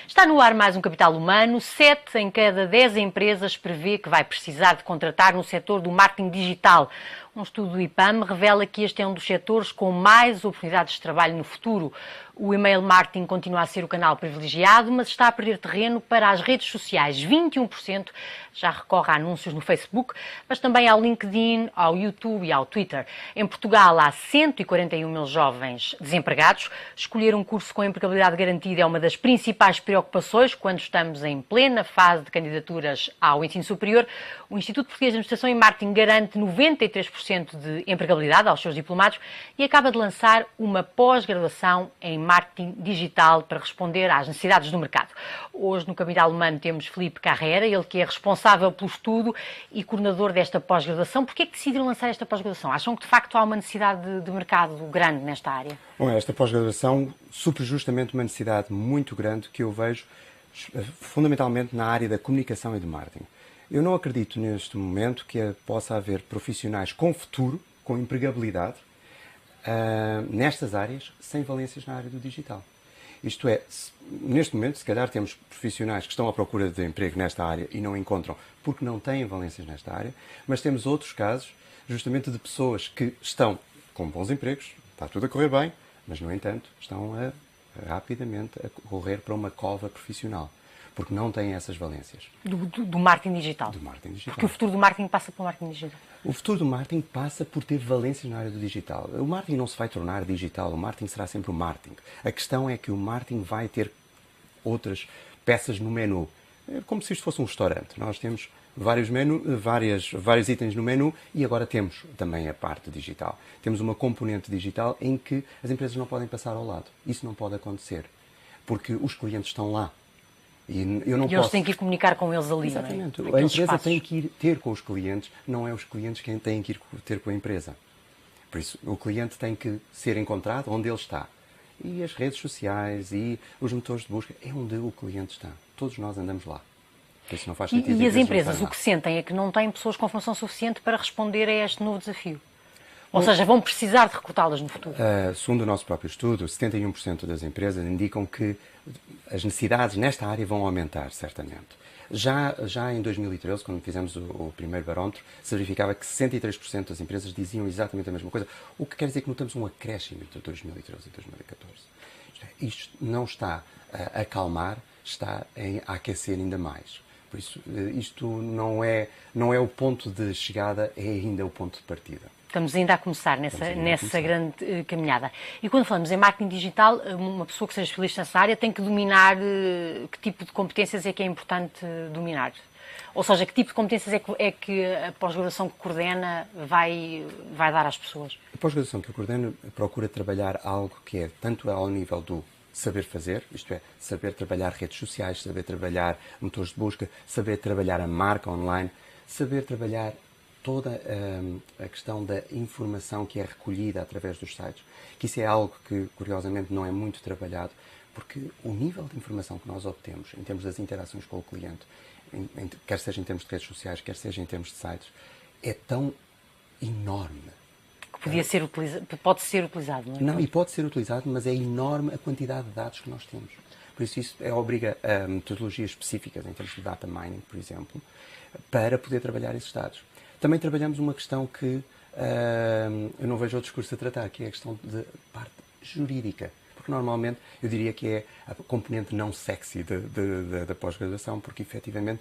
Está no ar mais um Capital Humano. 7 em cada 10 empresas prevê que vai precisar de contratar no setor do marketing digital. Um estudo do IPAM revela que este é um dos setores com mais oportunidades de trabalho no futuro. O e-mail marketing continua a ser o canal privilegiado, mas está a perder terreno para as redes sociais. 21% já recorre a anúncios no Facebook, mas também ao LinkedIn, ao YouTube e ao Twitter. Em Portugal há 141 mil jovens desempregados. Escolher um curso com empregabilidade garantida é uma das principais preocupações quando estamos em plena fase de candidaturas ao ensino superior. O Instituto Português de Administração e Marketing garante 93% de empregabilidade aos seus diplomados e acaba de lançar uma pós-graduação em marketing digital para responder às necessidades do mercado. Hoje no Capital Humano temos Filipe Carrera, ele que é responsável pelo estudo e coordenador desta pós-graduação. Porquê é que decidiram lançar esta pós-graduação? Acham que de facto há uma necessidade de mercado grande nesta área? Bom, esta pós-graduação supre justamente uma necessidade muito grande que eu vejo fundamentalmente na área da comunicação e do marketing. Eu não acredito neste momento que possa haver profissionais com futuro, com empregabilidade, nestas áreas, sem valências na área do digital. Isto é, neste momento, se calhar temos profissionais que estão à procura de emprego nesta área e não encontram porque não têm valências nesta área, mas temos outros casos, justamente de pessoas que estão com bons empregos, está tudo a correr bem, mas, no entanto, estão rapidamente a correr para uma cova profissional, porque não têm essas valências. Do marketing digital? Do marketing digital. Porque o futuro do marketing passa pelo marketing digital. O futuro do marketing passa por ter valências na área do digital. O marketing não se vai tornar digital, o marketing será sempre o marketing. A questão é que o marketing vai ter outras peças no menu. É como se isto fosse um restaurante. Nós temos vários itens no menu e agora temos também a parte digital. Temos uma componente digital em que as empresas não podem passar ao lado. Isso não pode acontecer, porque os clientes estão lá. E eles têm que ir comunicar com eles ali. Exatamente. Não é? A empresa tem que ir ter com os clientes, não é os clientes quem têm que ir ter com a empresa. Por isso, o cliente tem que ser encontrado onde ele está. E as redes sociais e os motores de busca é onde o cliente está. Todos nós andamos lá. Por isso não faz sentido. E as empresas o que sentem é que não têm pessoas com função suficiente para responder a este novo desafio. Ou seja, vão precisar de recrutá-las no futuro. Segundo o nosso próprio estudo, 71% das empresas indicam que as necessidades nesta área vão aumentar, certamente. Já em 2013, quando fizemos o primeiro barómetro, se verificava que 63% das empresas diziam exatamente a mesma coisa, o que quer dizer que notamos um acréscimo entre 2013 e 2014. Isto não está a acalmar, está a aquecer ainda mais. Por isso, isto não é o ponto de chegada, é ainda o ponto de partida. Estamos ainda a começar nessa grande caminhada. E quando falamos em marketing digital, uma pessoa que seja especialista nessa área tem que dominar que tipo de competências é que é importante dominar? Ou seja, que tipo de competências é que a pós-graduação que coordena vai dar às pessoas? A pós-graduação que eu coordeno procura trabalhar algo que é tanto ao nível do saber fazer, isto é, saber trabalhar redes sociais, saber trabalhar motores de busca, saber trabalhar a marca online, saber trabalhar toda a questão da informação que é recolhida através dos sites. Que isso é algo que, curiosamente, não é muito trabalhado, porque o nível de informação que nós obtemos em termos das interações com o cliente, quer seja em termos de redes sociais, quer seja em termos de sites, é tão enorme. Que pode ser utilizado, não é? Não, e pode ser utilizado, mas é enorme a quantidade de dados que nós temos. Por isso obriga a metodologias específicas, em termos de data mining, por exemplo, para poder trabalhar esses dados. Também trabalhamos uma questão que eu não vejo outros cursos a tratar, que é a questão de parte jurídica. Porque normalmente eu diria que é a componente não sexy da pós-graduação, porque efetivamente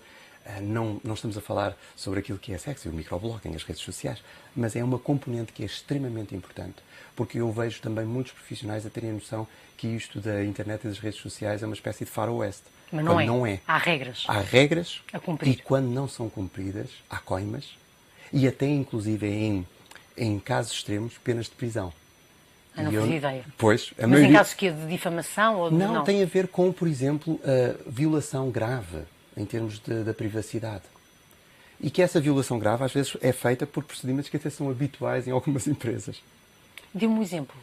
não estamos a falar sobre aquilo que é sexy, o microblogging, as redes sociais, mas é uma componente que é extremamente importante, porque eu vejo também muitos profissionais a terem a noção que isto da internet e das redes sociais é uma espécie de faroeste. Mas não é. Há regras. Há regras a cumprir. E quando não são cumpridas, há coimas e até inclusive em casos extremos, penas de prisão. Eu não fazia ideia. Pois, mas em casos que é de difamação ou de não? Tem a ver com, por exemplo, a violação grave em termos da privacidade. E que essa violação grave às vezes é feita por procedimentos que até são habituais em algumas empresas. Dê-me um exemplo.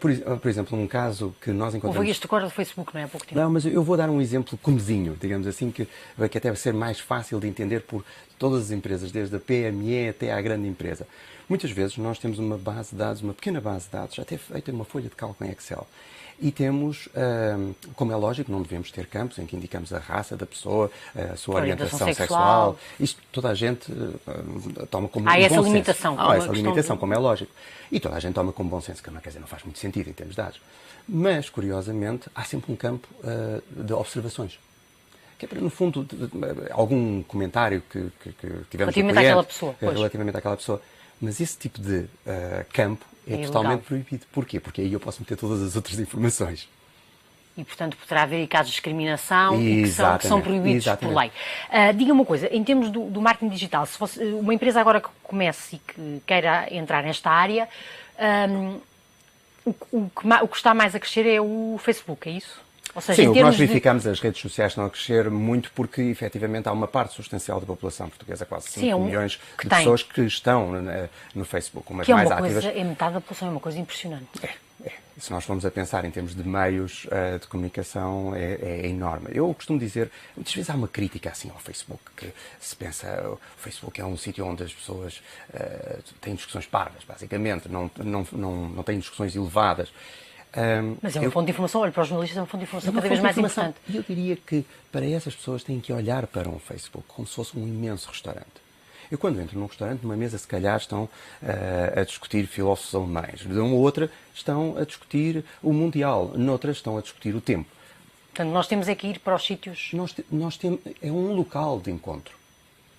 Por exemplo, um caso que nós encontramos... Houve este agora do Facebook, não é? Há pouco tempo. Não, mas eu vou dar um exemplo comezinho, digamos assim, que até vai ser mais fácil de entender por todas as empresas, desde a PME até à grande empresa. Muitas vezes nós temos uma base de dados, uma pequena base de dados, até feita numa folha de cálculo em Excel. E temos, como é lógico, não devemos ter campos em que indicamos a raça da pessoa, a sua orientação sexual. Isto toda a gente toma como bom senso. Há essa limitação. Há essa limitação, como é lógico. E toda a gente toma como bom senso, que quer dizer, não faz muito sentido em termos de dados. Mas, curiosamente, há sempre um campo de observações. Que é para, no fundo, algum comentário que tivemos relativamente àquela pessoa. Mas esse tipo de campo é totalmente proibido. Porquê? Porque aí eu posso meter todas as outras informações. E, portanto, poderá haver casos de discriminação que são proibidos por lei. Diga uma coisa, em termos do marketing digital, se fosse uma empresa agora que comece e que queira entrar nesta área, o que está mais a crescer é o Facebook, é isso? Ou seja, sim, o que nós verificamos, as redes sociais estão a crescer muito porque, efetivamente, há uma parte substancial da população portuguesa, quase 5 milhões de pessoas que estão no Facebook. Umas mais ativas. É metade da população, é uma coisa impressionante. Se nós formos a pensar em termos de meios de comunicação, é enorme. Eu costumo dizer, muitas vezes há uma crítica assim ao Facebook, que se pensa, o Facebook é um sítio onde as pessoas têm discussões parvas, basicamente, não têm discussões elevadas. Mas é uma fonte de informação, olha, para os jornalistas é uma fonte de informação cada vez mais importante. E eu diria que para essas pessoas têm que olhar para um Facebook como se fosse um imenso restaurante. Eu quando entro num restaurante, numa mesa, se calhar estão a discutir filósofos alemães, numa outra estão a discutir o Mundial, noutra estão a discutir o tempo. Portanto, nós temos é que ir para os sítios... É um local de encontro.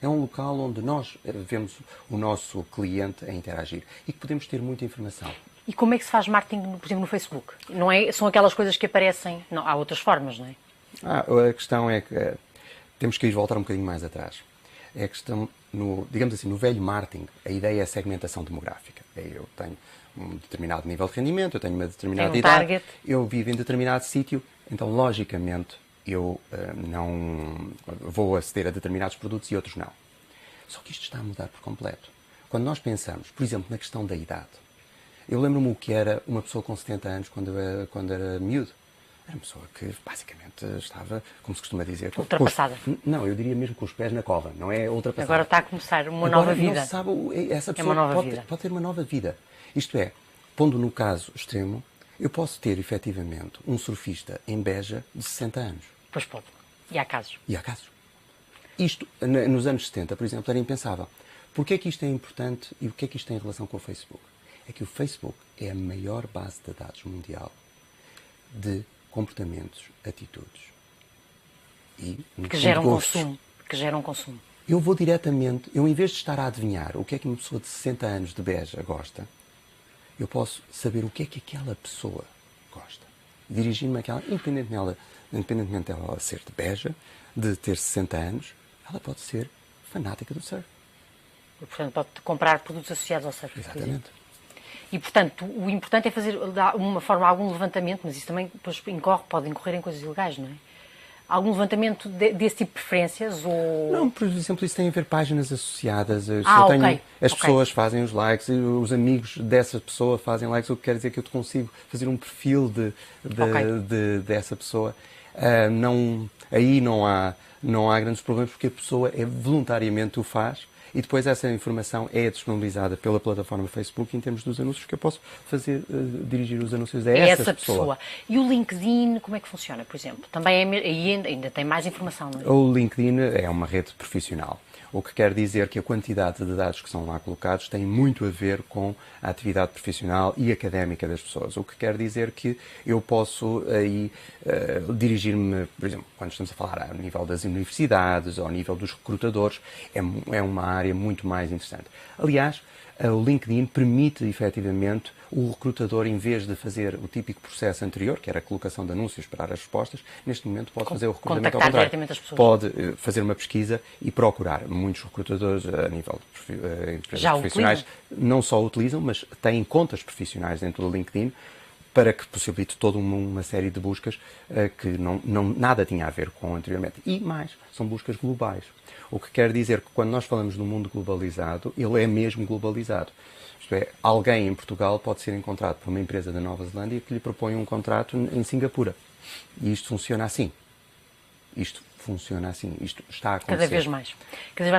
É um local onde nós vemos o nosso cliente a interagir e que podemos ter muita informação. E como é que se faz marketing, por exemplo, no Facebook? Não é, são aquelas coisas que aparecem... Não, há outras formas, não é? A questão é que temos que ir voltar um bocadinho mais atrás. É a questão, digamos assim, no velho marketing, a ideia é a segmentação demográfica. Eu tenho um determinado nível de rendimento, eu tenho uma determinada idade, target. Eu vivo em determinado sítio, então, logicamente, eu não vou aceder a determinados produtos e outros não. Só que isto está a mudar por completo. Quando nós pensamos, por exemplo, na questão da idade, eu lembro-me o que era uma pessoa com 70 anos quando era miúdo. Era uma pessoa que, basicamente, estava, como se costuma dizer... Ultrapassada. Não, eu diria mesmo com os pés na cova, não é ultrapassada. Agora está a começar uma nova vida. Essa pessoa pode ter uma nova vida. Isto é, pondo no caso extremo, eu posso ter, efetivamente, um surfista em Beja de 60 anos. Pois pode. E há casos. Isto, nos anos 70, por exemplo, era impensável. Porquê é que isto é importante e o que é que isto tem em relação com o Facebook? É que o Facebook é a maior base de dados mundial de comportamentos, atitudes e que geram consumo. Eu vou diretamente, em vez de estar a adivinhar o que é que uma pessoa de 60 anos de Beja gosta, eu posso saber o que é que aquela pessoa gosta. Dirigir-me àquela, independentemente dela ser de Beja, de ter 60 anos, ela pode ser fanática do surf. E, portanto, pode comprar produtos associados ao surf. Exatamente. E, portanto, o importante é fazer algum levantamento, mas isso também depois pode incorrer em coisas ilegais, não é? Algum levantamento desse tipo de preferências? Ou... Não, por exemplo, isso tem a ver páginas associadas. As pessoas fazem os likes, os amigos dessa pessoa fazem likes, o que quer dizer que eu consigo fazer um perfil dessa pessoa. Aí não há grandes problemas, porque a pessoa voluntariamente o faz. E depois essa informação é disponibilizada pela plataforma Facebook em termos dos anúncios que eu posso fazer, dirigir os anúncios a essa pessoa. E o LinkedIn, como é que funciona, por exemplo? Também ainda tem mais informação, não é? O LinkedIn é uma rede profissional. O que quer dizer que a quantidade de dados que são lá colocados tem muito a ver com a atividade profissional e académica das pessoas. O que quer dizer que eu posso aí dirigir-me, por exemplo, quando estamos a falar a nível das universidades ou ao nível dos recrutadores, é uma área muito mais interessante. Aliás, o LinkedIn permite, efetivamente, o recrutador, em vez de fazer o típico processo anterior, que era a colocação de anúncios, esperar as respostas, neste momento pode fazer o recrutamento ao contrário. Diretamente as pessoas. Pode fazer uma pesquisa e procurar. Muitos recrutadores, a nível de empresas profissionais, não só utilizam, mas têm contas profissionais dentro do LinkedIn, para que possibilite toda uma série de buscas que nada tinha a ver com anteriormente. E mais, são buscas globais. O que quer dizer que quando nós falamos de um mundo globalizado, ele é mesmo globalizado. Isto é, alguém em Portugal pode ser encontrado por uma empresa da Nova Zelândia que lhe propõe um contrato em Singapura. E isto funciona assim. Isto está a acontecer. Cada vez mais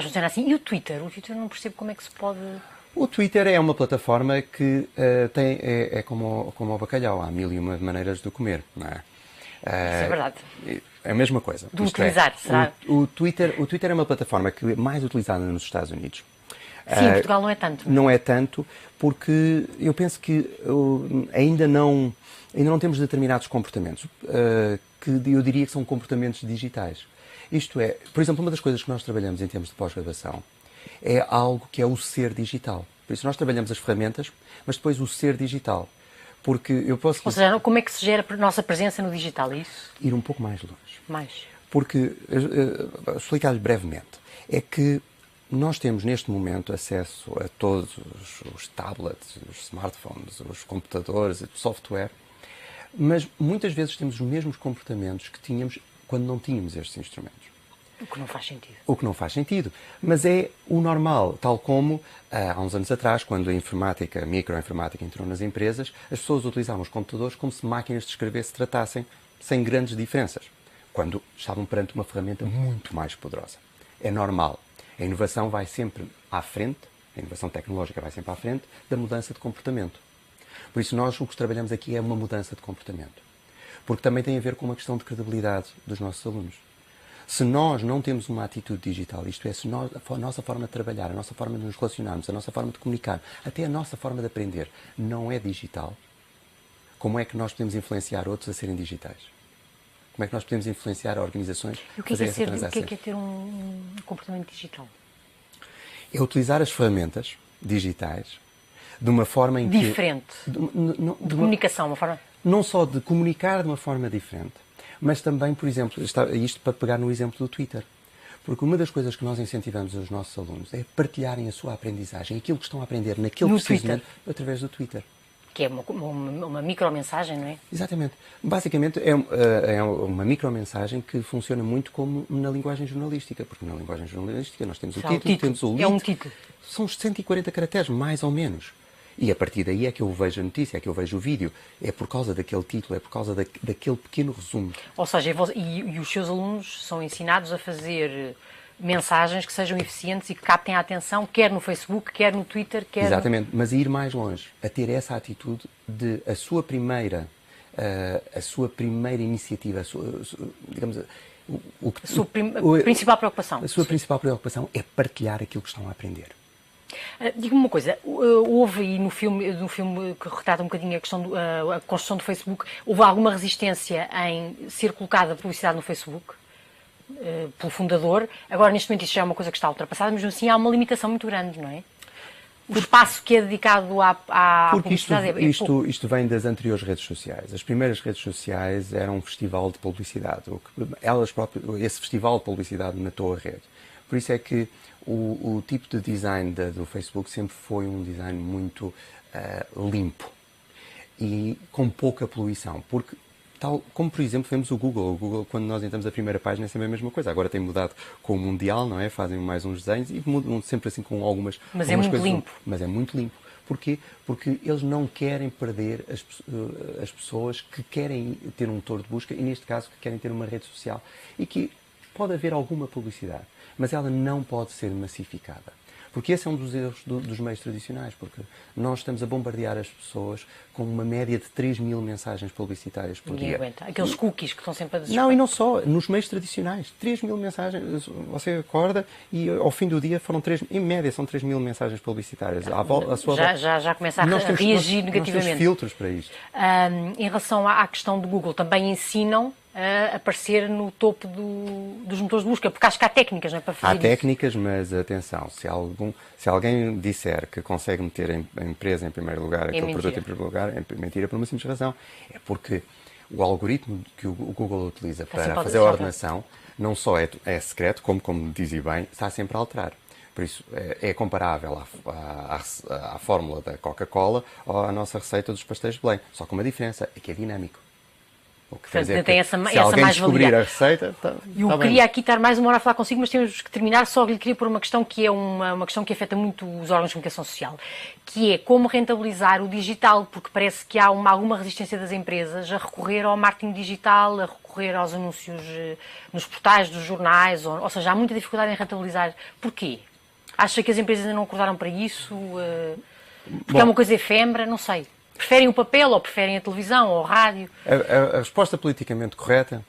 funciona assim. E o Twitter? O Twitter não percebo como é que se pode... O Twitter é uma plataforma que é como o bacalhau, há mil e uma maneiras de comer, não é? Isso é verdade. É a mesma coisa. De utilizar, será? O Twitter é uma plataforma que é mais utilizada nos Estados Unidos. Sim, em Portugal não é tanto. Não é tanto, porque eu penso que ainda não temos determinados comportamentos, que eu diria que são comportamentos digitais. Isto é, por exemplo, uma das coisas que nós trabalhamos em termos de pós-graduação é algo que é o ser digital. Por isso nós trabalhamos as ferramentas, mas depois o ser digital. Porque eu posso... Ou seja, como é que se gera a nossa presença no digital, é isso? Ir um pouco mais longe. Mais. Porque, explicar-lhe brevemente, é que nós temos neste momento acesso a todos os tablets, os smartphones, os computadores, o software, mas muitas vezes temos os mesmos comportamentos que tínhamos quando não tínhamos estes instrumentos. O que não faz sentido. O que não faz sentido. Mas é o normal, tal como há uns anos atrás, quando a microinformática entrou nas empresas, as pessoas utilizavam os computadores como se máquinas de escrever se tratassem, sem grandes diferenças, quando estavam perante uma ferramenta muito mais poderosa. É normal. A inovação vai sempre à frente, a inovação tecnológica vai sempre à frente da mudança de comportamento. Por isso nós o que trabalhamos aqui é uma mudança de comportamento. Porque também tem a ver com uma questão de credibilidade dos nossos alunos. Se nós não temos uma atitude digital, isto é, se a nossa forma de trabalhar, a nossa forma de nos relacionarmos, a nossa forma de comunicar, até a nossa forma de aprender não é digital, como é que nós podemos influenciar outros a serem digitais? Como é que nós podemos influenciar organizações a fazer essa transação? O que é ter um comportamento digital? É utilizar as ferramentas digitais de uma forma em que... Diferente. De comunicação, uma forma... Não só de comunicar de uma forma diferente, mas também, por exemplo, isto para pegar no exemplo do Twitter. Porque uma das coisas que nós incentivamos os nossos alunos é partilharem a sua aprendizagem, aquilo que estão a aprender naquele preciso momento, através do Twitter. Que é uma micromensagem, não é? Exatamente. Basicamente é uma micromensagem que funciona muito como na linguagem jornalística, porque na linguagem jornalística nós temos o título, temos o lead. É um título. São os 140 caracteres, mais ou menos. E a partir daí é que eu vejo a notícia, é que eu vejo o vídeo. É por causa daquele título, é por causa daquele pequeno resumo. Ou seja, e os seus alunos são ensinados a fazer mensagens que sejam eficientes e que captem a atenção, quer no Facebook, quer no Twitter, quer... Exatamente, mas a ir mais longe, a ter essa atitude de a sua primeira iniciativa, digamos... principal preocupação. A sua principal preocupação é partilhar aquilo que estão a aprender. Diga-me uma coisa, houve aí no filme que retrata um bocadinho a questão a construção do Facebook, houve alguma resistência em ser colocada publicidade no Facebook? Pelo fundador. Agora, neste momento, isto já é uma coisa que está ultrapassada, mas assim há uma limitação muito grande, não é? O espaço que é dedicado à publicidade é pouco. Isto vem das anteriores redes sociais. As primeiras redes sociais eram um festival de publicidade. Esse festival de publicidade matou a rede. Por isso é que o tipo de design do Facebook sempre foi um design muito limpo e com pouca poluição. Porque tal como, por exemplo, vemos o Google, quando nós entramos a primeira página, é sempre a mesma coisa. Agora tem mudado com o Mundial, não é? Fazem mais uns desenhos e mudam sempre assim com algumas Mas é muito coisas. limpo. Mas é muito limpo. Porquê? Porque eles não querem perder as pessoas que querem ter um motor de busca e, neste caso, que querem ter uma rede social. E que pode haver alguma publicidade, mas ela não pode ser massificada. Porque esse é um dos erros dos meios tradicionais, porque nós estamos a bombardear as pessoas com uma média de 3.000 mensagens publicitárias por dia. Aguenta. Aqueles cookies que estão sempre a Não, e não só, nos meios tradicionais. 3.000 mensagens, você acorda e ao fim do dia em média são 3.000 mensagens publicitárias. Já começa a reagir negativamente. Nós temos filtros para isto. Em relação à questão do Google, também ensinam a aparecer no topo dos motores de busca, porque acho que há técnicas, não é, para fazer isso. Há técnicas, mas atenção, se alguém disser que consegue meter a empresa em primeiro lugar, aquele produto em primeiro lugar, é mentira por uma simples razão. É porque o algoritmo que o Google utiliza para fazer a ordenação não só é secreto, como dizia bem, está sempre a alterar. Por isso, é comparável à fórmula da Coca-Cola ou à nossa receita dos pastéis de Belém. Só com uma diferença, é que é dinâmico. O que quer dizer que se alguém descobrir a receita, eu queria aqui estar mais uma hora a falar consigo, mas temos que terminar. Só lhe queria pôr uma questão que é uma questão que afeta muito os órgãos de comunicação social, que é como rentabilizar o digital, porque parece que há alguma resistência das empresas a recorrer ao marketing digital, a recorrer aos anúncios nos portais dos jornais, ou seja, há muita dificuldade em rentabilizar. Porquê? Acha que as empresas ainda não acordaram para isso? Porque é uma coisa efêmera, não sei. Preferem o papel ou preferem a televisão ou a rádio? A resposta politicamente correta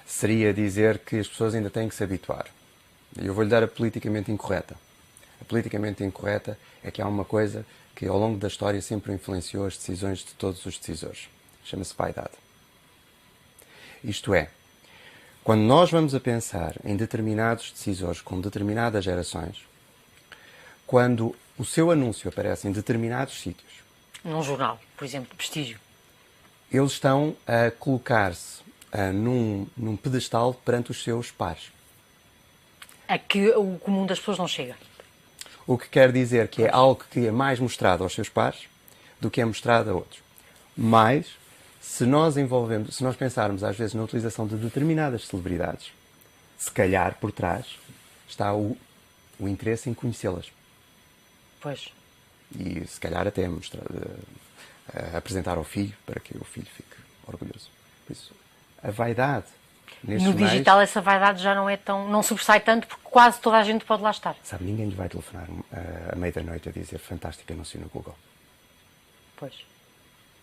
seria dizer que as pessoas ainda têm que se habituar. Eu vou-lhe dar a politicamente incorreta. A politicamente incorreta é que há uma coisa que ao longo da história sempre influenciou as decisões de todos os decisores. Chama-se vaidade. Isto é, quando nós vamos a pensar em determinados decisores com determinadas gerações, quando o seu anúncio aparece em determinados sítios, Num jornal, por exemplo, de prestígio. eles estão a colocar-se num pedestal perante os seus pares. A que o comum das pessoas não chega. O que quer dizer que é algo que é mais mostrado aos seus pares do que é mostrado a outros. Mas, se nós pensarmos às vezes na utilização de determinadas celebridades, se calhar por trás está o interesse em conhecê-las. Pois. E se calhar até apresentar ao filho para que o filho fique orgulhoso. Por isso, a vaidade nestes No digital essa vaidade já não é tão... não sobressai tanto porque quase toda a gente pode lá estar. Sabe, ninguém lhe vai telefonar à meia da noite a dizer fantástico anúncio no Google. Pois.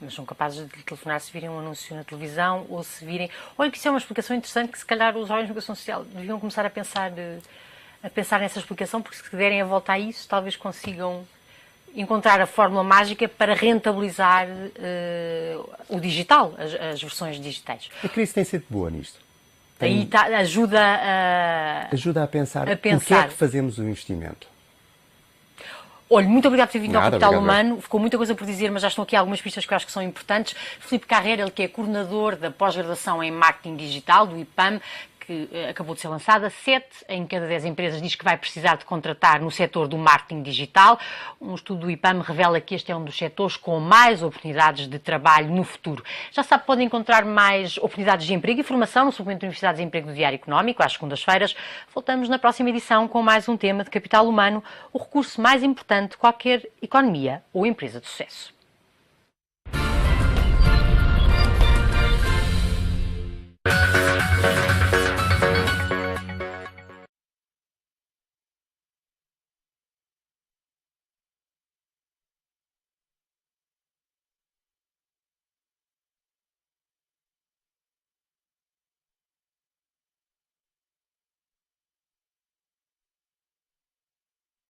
Mas são capazes de lhe telefonar se virem um anúncio na televisão ou se virem... Olha, que isso é uma explicação interessante que se calhar os órgãos de comunicação social deviam começar a pensar nessa explicação, porque se derem a volta a isso, talvez consigam encontrar a fórmula mágica para rentabilizar o digital, as versões digitais. A crise tem sido boa nisto. Aí ajuda a pensar o que é que fazemos o investimento. Olha, muito obrigado por ter vindo ao Capital obrigado. Humano. Ficou muita coisa por dizer, mas já estão aqui algumas pistas que eu acho que são importantes. Filipe Carreira, ele que é coordenador da pós-graduação em Marketing Digital, do IPAM, que acabou de ser lançada. 7 em cada 10 empresas diz que vai precisar de contratar no setor do marketing digital. Um estudo do IPAM revela que este é um dos setores com mais oportunidades de trabalho no futuro. Já sabe, podem encontrar mais oportunidades de emprego e formação no suplemento de Universidades de Emprego do Diário Económico, às segundas-feiras. Voltamos na próxima edição com mais um tema de Capital Humano, o recurso mais importante de qualquer economia ou empresa de sucesso.